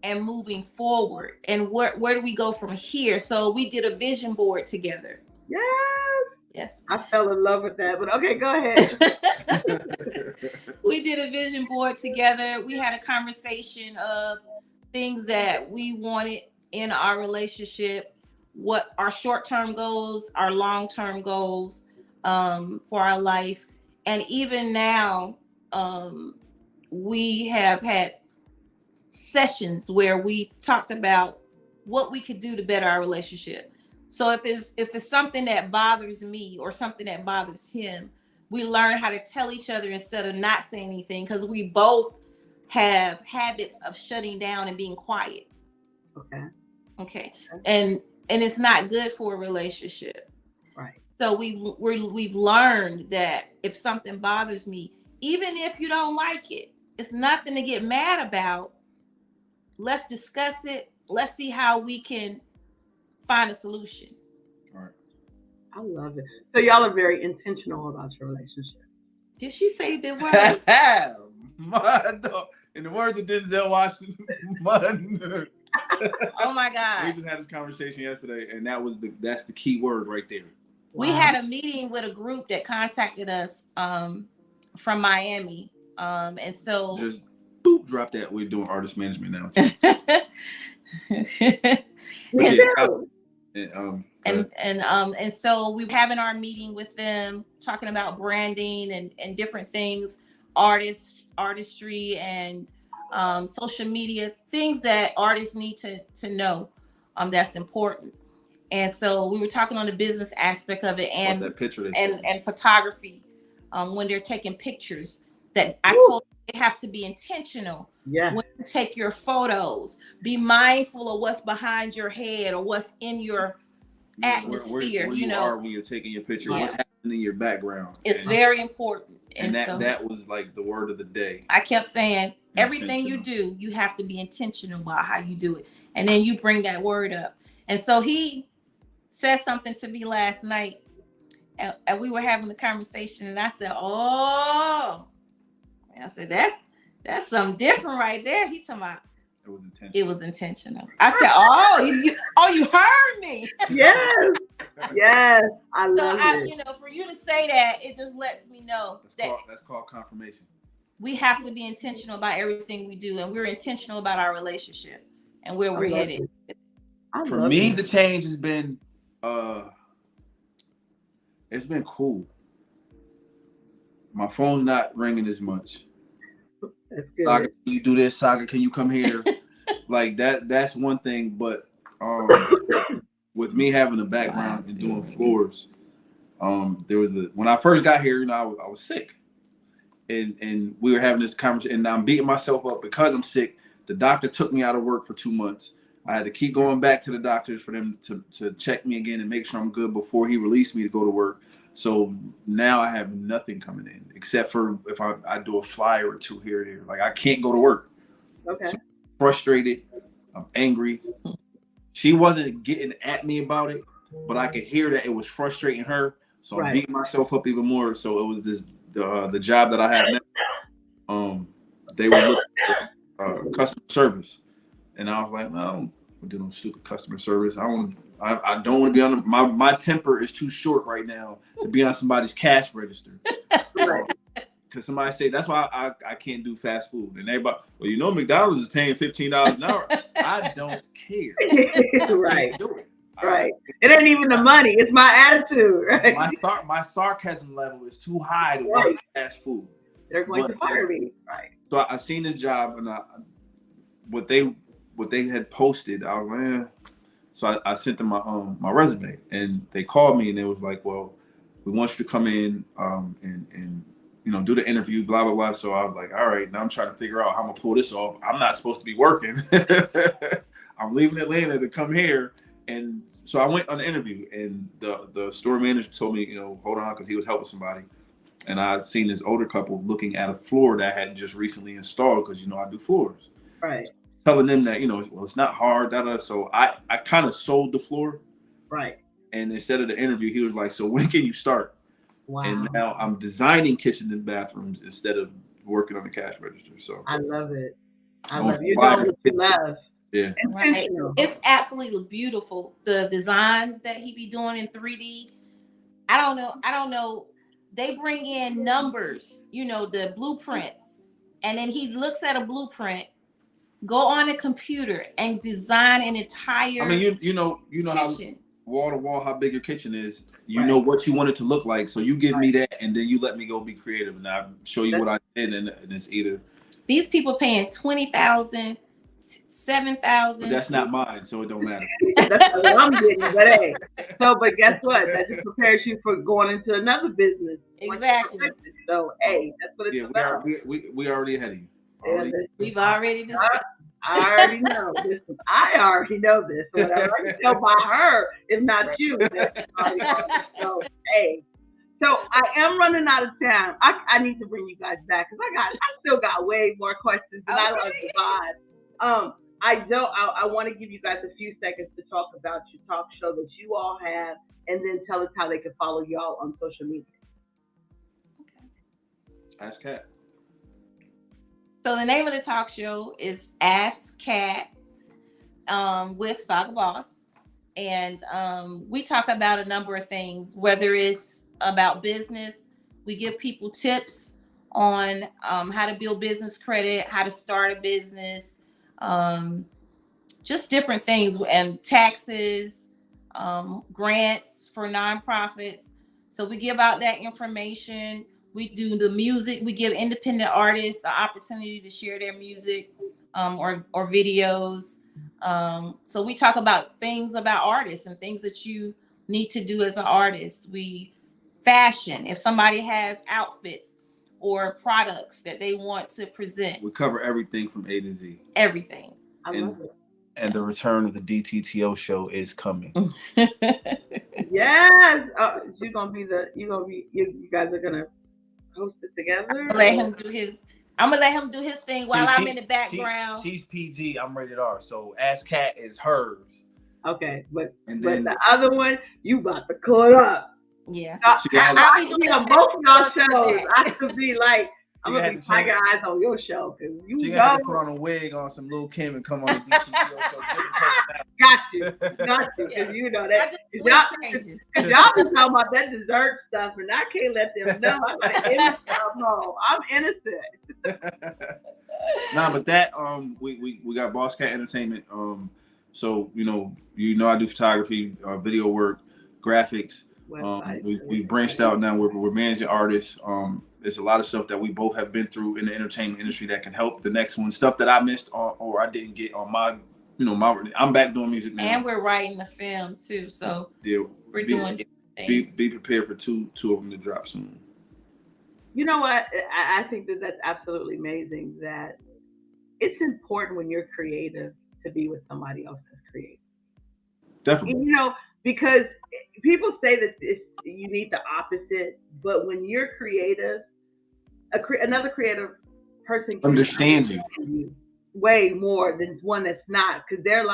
and moving forward. And where do we go from here? So we did a vision board together. Yes. I fell in love with that, but okay, go ahead. We did a vision board together. We had a conversation of things that we wanted in our relationship, what our short-term goals, our long-term goals for our life. And even now, we have had sessions where we talked about what we could do to better our relationship. So if it's something that bothers me or something that bothers him, we learn how to tell each other instead of not saying anything, because we both have habits of shutting down and being quiet. Okay. And it's not good for a relationship. Right. So we've learned that if something bothers me, even if you don't like it, it's nothing to get mad about. Let's discuss it. Let's see how we can find a solution. All right. I love it. So y'all are very intentional about your relationship. Did she say the word? In the words of Denzel Washington, Oh my we God. just had this conversation yesterday, and that's the key word right there. We had a meeting with a group that contacted us from Miami. And so Just boop, drop that. We're doing artist management now too. And so we're having our meeting with them, talking about branding and different things, artistry and social media, things that artists need to know that's important. And so we were talking on the business aspect of it and that picture and photography when they're taking pictures, that I told them they have to be intentional. Yeah. When you take your photos, be mindful of what's behind your head or what's in your atmosphere. Where you are when you're taking your picture, what's happening in your background. It's very important. And that was like the word of the day. I kept saying, everything you do, you have to be intentional about how you do it. And then you bring that word up. And so he said something to me last night, and we were having a conversation, and I said, "Oh," and I said, that's something different right there. He's talking about it was intentional. I said, "Oh, you heard me." Yes, yes, I love it. You know, for you to say that, it just lets me know that's called confirmation. We have to be intentional about everything we do, and we're intentional about our relationship and where we're headed. For me, the change has been it's been cool. My phone's not ringing as much. That's good. Saga, can you do this? Saga, can you come here? Like that's one thing. But with me having a background in doing floors, there was when I first got here, you know, I was sick. And we were having this conversation, and I'm beating myself up because I'm sick. The doctor took me out of work for 2 months. I had to keep going back to the doctors for them to check me again and make sure I'm good before he released me to go to work. So now I have nothing coming in except for if I do a flyer or two here or there. Like I can't go to work. Okay. So I'm frustrated. I'm angry. She wasn't getting at me about it, but I could hear that it was frustrating her. So I'm beating myself up even more. So it was the job that I have now. They were looking for customer service. And I was like, no, we're doing stupid customer service. I don't want to be on my temper is too short right now to be on somebody's cash register. Because somebody say that's why I can't do fast food. And everybody, well, you know, McDonald's is paying $15 an hour. I don't care. Right. Right. It ain't even the money. It's my attitude. Right. My sarcasm level is too high to work fast food. They're going to fire me. Right. So I seen this job, and what they had posted, I was like, So I sent them my resume, and they called me, and they was like, well, we want you to come in and you know, do the interview, blah blah blah. So I was like, all right, now I'm trying to figure out how I'm gonna pull this off. I'm not supposed to be working. I'm leaving Atlanta to come here. And so I went on the interview, and the store manager told me, you know, hold on, because he was helping somebody. And I'd seen this older couple looking at a floor that I had just recently installed, because, you know, I do floors. Right. Telling them that, you know, well, it's not hard. So I kind of sold the floor. Right. And instead of the interview, he was like, so when can you start? Wow. And now I'm designing kitchen and bathrooms instead of working on the cash register. So I love it. I love it. You know what you love. Yeah. Right. It's absolutely beautiful. The designs that he be doing in 3D. I don't know. They bring in numbers, you know, the blueprints. And then he looks at a blueprint, go on a computer and design an entire you know kitchen. How wall to wall how big your kitchen is. You know what you want it to look like. So you give me that, and then you let me go be creative, and I show you what I did, and it's either these people paying $20,000, 7,000. But that's not mine, so it don't matter. That's what I'm getting. But hey, but guess what? That just prepares you for going into another business. Exactly. So hey, that's what it's Yeah, about. we already ahead of you. And We've already discussed. I already know this. I already know this. Whatever I can tell by her, if not you, that's already know. So hey. So I am running out of time. I need to bring you guys back because I still got way more questions and I love the vibe. I want to give you guys a few seconds to talk about your talk show that you all have and then tell us how they can follow y'all on social media. Ask Kat. So the name of the talk show is Ask Kat with Saga Boss. And we talk about a number of things, whether it's about business. We give people tips on how to build business credit, how to start a business, just different things, and taxes, grants for nonprofits. So we give out that information. We do the music. We give independent artists an opportunity to share their music or videos. So we talk about things about artists and things that you need to do as an artist. We fashion, if somebody has outfits or products that they want to present. We cover everything from A to Z. Everything. I love it. And the return of the DTTO show is coming. Yes. You guys are gonna host it together. I'm gonna let him do his thing while I'm in the background. She's PG. I'm rated R. So Ask Kat is hers. Okay, but the other one, you about to cut up. Yeah. I'll be doing both of y'all shows. I could be like, I'm gonna be Tiger Eyes on your show because you got to put on a wig on some Lil Kim and come on the DTTO show. Got you, because you know that. Y'all been talking about that dessert stuff, and I can't let them know. I'm like, no, I'm innocent. Nah, but that we got Boss Cat Entertainment. So you know I do photography, video work, graphics. We branched out now. We're managing artists. There's a lot of stuff that we both have been through in the entertainment industry that can help the next one. Stuff that I missed or I didn't get on my, I'm back doing music now. And we're writing the film too, so we're doing different things. Be prepared for two of them to drop soon. You know what? I think that's absolutely amazing. That it's important when you're creative to be with somebody else that's creative. Definitely. And, because people say that you need the opposite, but when you're creative, another creative person can understands you way more than one that's not, because they're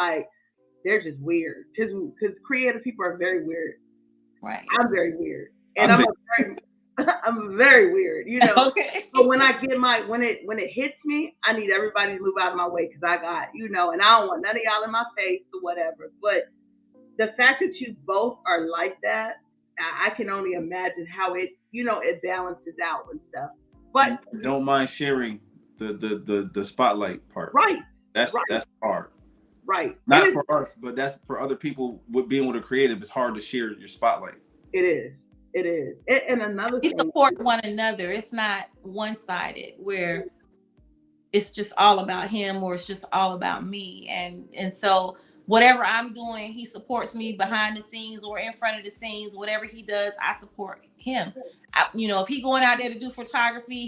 just weird. Because creative people are very weird. Right. I'm very weird, and I'm very weird. Okay. But when I get when it hits me, I need everybody to move out of my way because I got and I don't want none of y'all in my face or whatever. But the fact that you both are like that, I can only imagine how it balances out and stuff. But and don't mind sharing the spotlight part. Right. That's hard. Right. Not for us, but that's for other people. With being with a creative, it's hard to share your spotlight. It is. And another thing, we support one another. It's not one-sided where it's just all about him or it's just all about me. And so whatever I'm doing, he supports me behind the scenes or in front of the scenes. Whatever he does, I support him. If he going out there to do photography,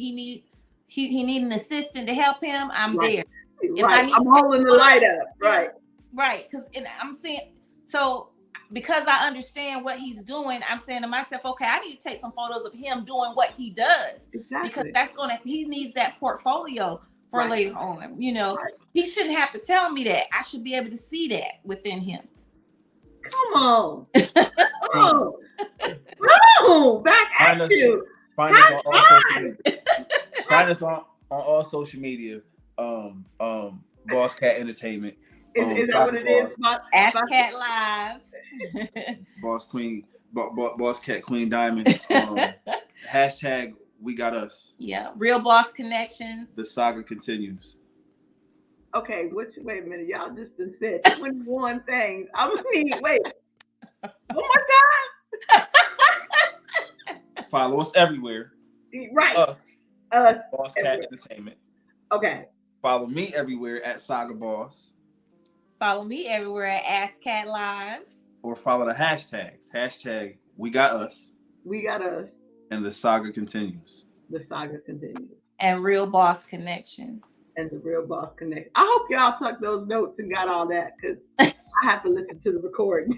he need an assistant to help him. I'm there. If I'm holding the light up. Right. Because I'm saying, so because I understand what he's doing, I'm saying to myself, okay, I need to take some photos of him doing what he does. Exactly. Because he needs that portfolio for later on. He shouldn't have to tell me that. I should be able to see that within him. Come on. Back at you. Find us on all social media. Find us on all social media. Boss Cat Entertainment. Is that what it is? Ask Cat Live. Boss Cat Queen Diamond. Hashtag we got us. Yeah, Real Boss Connections. The saga continues. Okay, wait a minute, y'all just said 21 things. Wait. One more time. Follow us everywhere. Right. Us. Boss Cat Entertainment. Okay. Follow me everywhere at Saga Boss. Follow me everywhere at Ask Cat Live. Or follow the hashtags. Hashtag We Got Us. We got us. And the saga continues. The saga continues. And Real Boss Connections. And the Real Boss Connect. I hope y'all took those notes and got all that because I have to listen to the recording.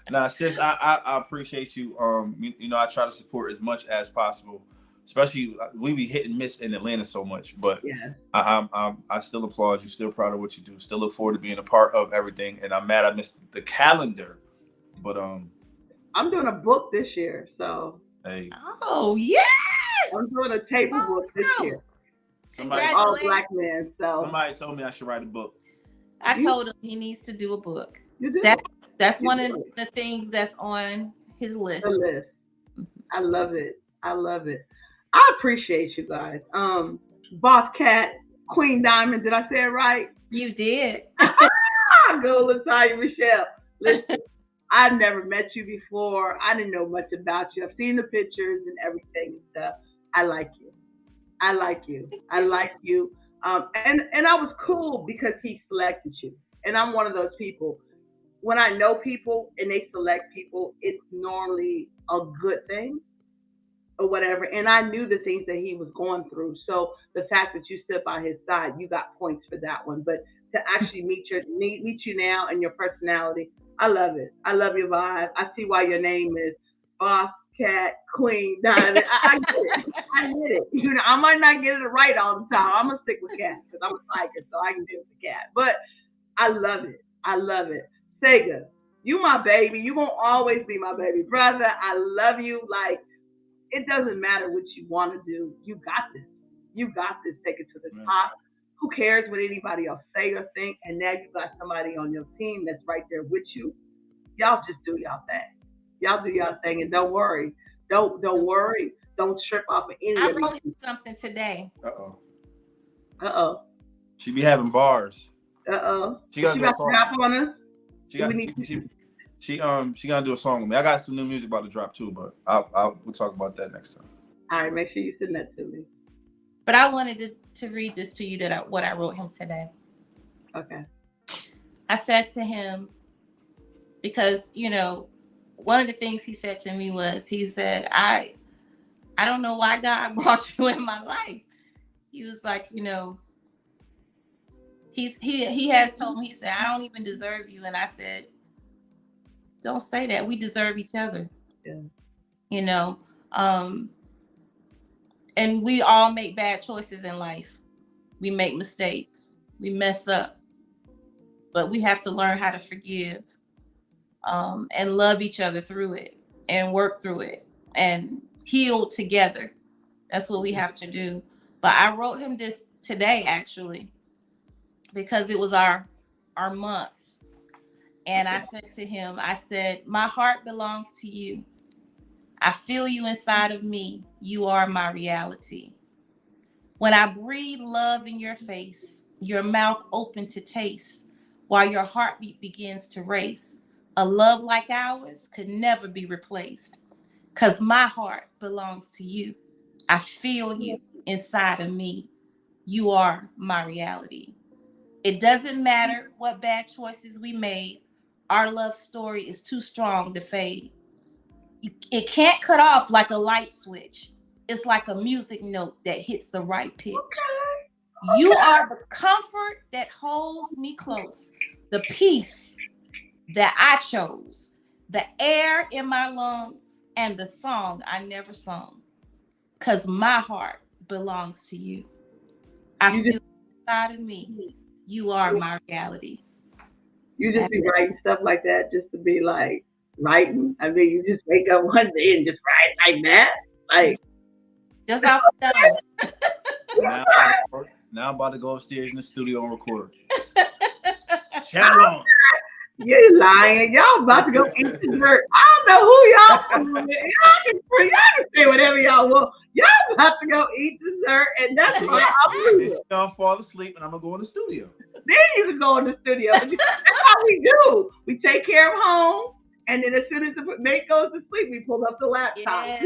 Nah, sis, I appreciate you. You know, I try to support as much as possible. Especially we be hit and miss in Atlanta so much, but yeah. I still applaud you. Still proud of what you do. Still look forward to being a part of everything. And I'm mad I missed the calendar, but I'm doing a book this year, so. Hey. Oh yes! I'm doing a table book this year. Somebody, all black men. So somebody told me I should write a book. I told him he needs to do a book. You do. That's one of the things that's on his list. The list. I love it. I love it. I appreciate you guys. Boss Cat, Queen Diamond. Did I say it right? You did. Go, Latoya Michelle. Listen. I've never met you before. I didn't know much about you. I've seen the pictures and everything and stuff. I like you. I like you. I like you. And I was cool because he selected you. And I'm one of those people. When I know people and they select people, it's normally a good thing or whatever. And I knew the things that he was going through. So the fact that you stood by his side, you got points for that one. But to actually meet you now and your personality, I love it. I love your vibe. I see why your name is Boss Cat Queen Diamond. I get it. I get it. You know, I might not get it right all the time. I'm gonna stick with cat because I'm a psychic, so I can deal with the cat. But I love it. I love it. Saga, you my baby. You won't always be my baby brother. I love you. Like it doesn't matter what you want to do. You got this. You got this. Take it to the top. Who cares what anybody else say or think? And now you got somebody on your team that's right there with you. Y'all just do y'all thing. Y'all do y'all thing, and don't worry. Don't worry. Don't trip off of any I of wrote these. something today. Uh-oh. She be having bars. Uh-oh. She gonna do a song. Rap on us? She gonna do a song with me. I got some new music about to drop too, but we'll talk about that next time. All right, make sure you send that to me. But I wanted to read this to you what I wrote him today. Okay. I said to him, because, you know, one of the things he said to me was, he said, I don't know why God brought you in my life. He was like, you know, he has told me, he said, I don't even deserve you. And I said, don't say that. We deserve each other. Yeah. You know, and we all make bad choices in life. We make mistakes. We mess up. But we have to learn how to forgive and love each other through it and work through it and heal together. That's what we have to do. But I wrote him this today, actually, because it was our month. And I said to him, I said, my heart belongs to you. I feel you inside of me. You are my reality. When I breathe love in your face, your mouth open to taste, while your heartbeat begins to race, a love like ours could never be replaced. 'Cause my heart belongs to you. I feel you inside of me. You are my reality. It doesn't matter what bad choices we made. Our love story is too strong to fade. It can't cut off like a light switch. It's like a music note that hits the right pitch. Okay. You are the comfort that holds me close, the peace that I chose, the air in my lungs, and the song I never sung. 'Cause my heart belongs to you. I feel inside of me. You are my reality. You just be writing stuff like that just to be like writing. I mean, you just wake up one day and just write like that. Like just off the dome. Now I'm about to go upstairs in the studio and record. Shalom. You're lying. Y'all about to go eat dessert. I don't know who y'all with. Y'all can say whatever y'all want. Y'all about to go eat dessert, and that's what I'm doing. She's gonna fall asleep, and I'm gonna go in the studio. Then you can go in the studio. That's how we do. We take care of home, and then as soon as the mate goes to sleep, we pull up the laptop. Yes,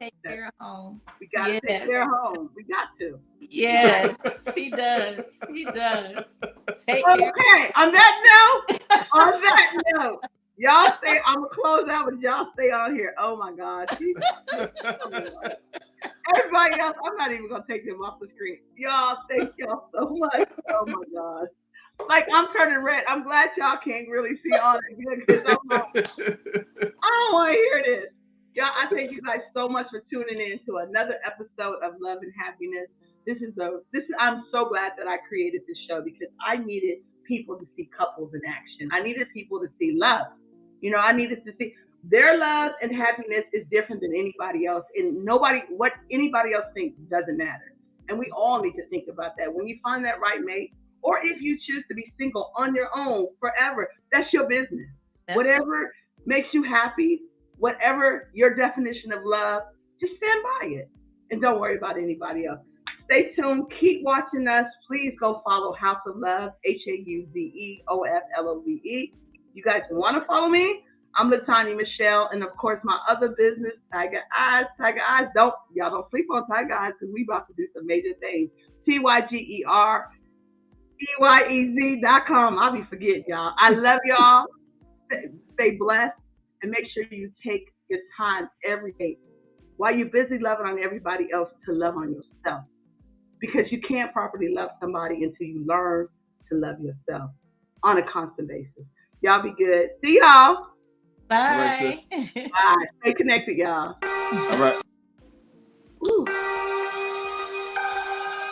take care of home. We gotta take care of home. We got to. Yes, he does. He does. Take care. Okay, on that note, y'all stay. I'm gonna close out with y'all stay on here. Oh my gosh, everybody else, I'm not even gonna take them off the screen. Y'all, thank y'all so much. Oh my gosh, like I'm turning red. I'm glad y'all can't really see all that good because I'm like, I don't want to hear this. Y'all, I thank you guys so much for tuning in to another episode of Love and Happiness. I'm so glad that I created this show because I needed people to see couples in action. I needed people to see love. I needed to see their love and happiness is different than anybody else. And what anybody else thinks doesn't matter. And we all need to think about that. When you find that right mate, or if you choose to be single on your own forever, that's your business. That's right. Whatever makes you happy, whatever your definition of love, just stand by it. And don't worry about anybody else. Stay tuned. Keep watching us. Please go follow House of Love, HAUZEOFLOVE. You guys want to follow me? I'm Latanya Michelle, and of course my other business, Tiger Eyes. Tiger Eyes, y'all don't sleep on Tiger Eyes because we about to do some major things. TYGEREYEZ.com. I'll be forgetting y'all. I love y'all. Stay blessed and make sure you take your time every day while you're busy loving on everybody else to love on yourself. Because you can't properly love somebody until you learn to love yourself on a constant basis. Y'all be good. See y'all. All right, Bye. sis. Bye. Stay connected, y'all. All right.